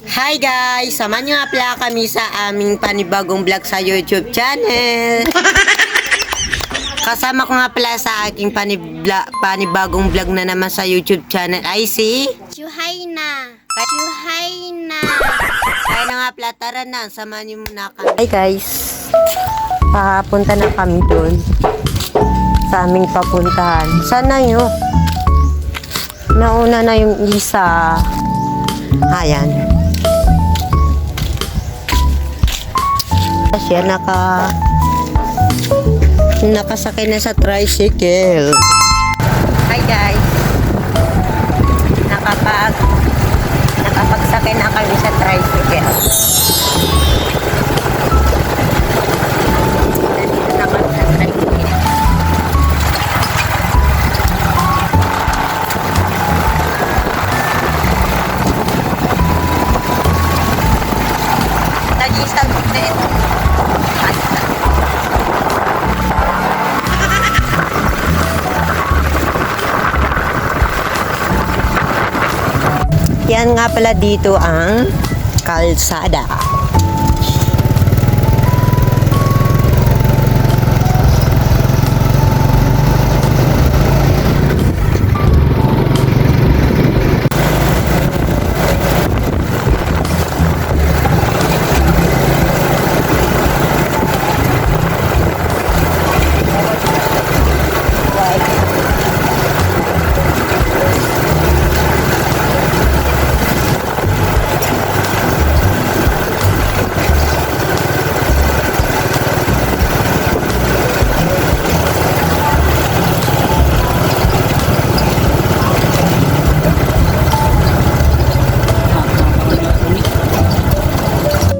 Hi guys! Samahan nyo nga pala kami sa aming panibagong vlog sa YouTube channel. Kasama ko nga pala sa aking panibagong vlog na naman sa YouTube channel ay si Juhaina. Kaya na nga pala, tara na, samahan nyo muna kami. Hi guys! Papunta na kami doon sa aming papuntahan. Sana nyo? Nauna na yung isa. Ayan. Siya nakasakay na sa tricycle. Hi guys. Nakapagsakay na kami sa tricycle. Nandito na kami sa tricycle. Nagisag din. Yan nga pala dito ang kalsada.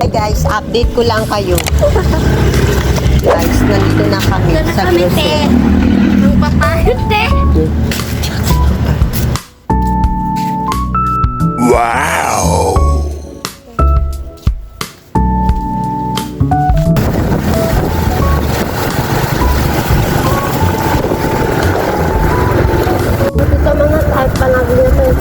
Guys, update ko lang kayo. Guys, nandito na kami sa grocery. Ang papayot eh. Wow! Ito mga type pa lang dito.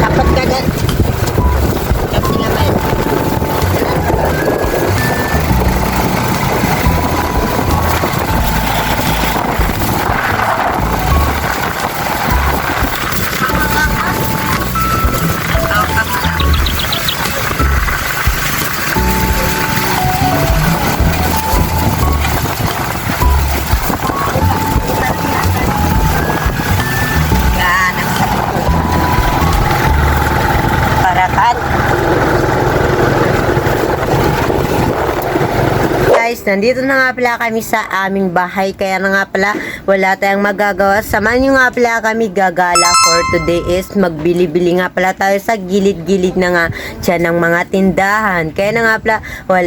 Dapat kagat. Dapat naman. Yan, ang sakit ko. Parakan. Guys, nandito na nga pala kami sa aming bahay. Kaya na nga pala, wala tayong magagawa. Samahan nyo nga pala kami gagala for today is magbili-bili nga pala tayo sa gilid-gilid na nga dyan ng mga tindahan. Kaya na nga pala,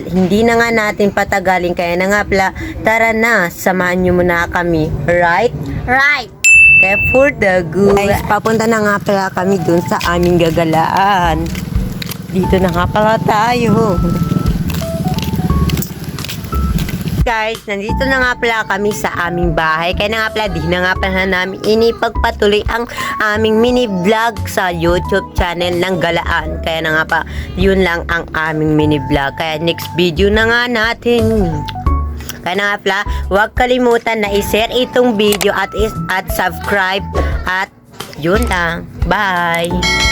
hindi na nga natin patagalin. Kaya na nga pala, tara na, samahan nyo muna kami. Right? Right. Kaya for the good. Guys, papunta na nga pala kami dun sa aming gagalaan. Dito na nga pala tayo. Guys, nandito na nga pala kami sa aming bahay. Kaya na nga pala, di na nga pala namin inipagpatuloy ang aming mini vlog sa YouTube channel ng Galaan. Kaya na nga pa, yun lang ang aming mini vlog. Kaya next video na nga natin. Kaya na nga pala, huwag kalimutan na i-share itong video at subscribe. At yun lang. Bye!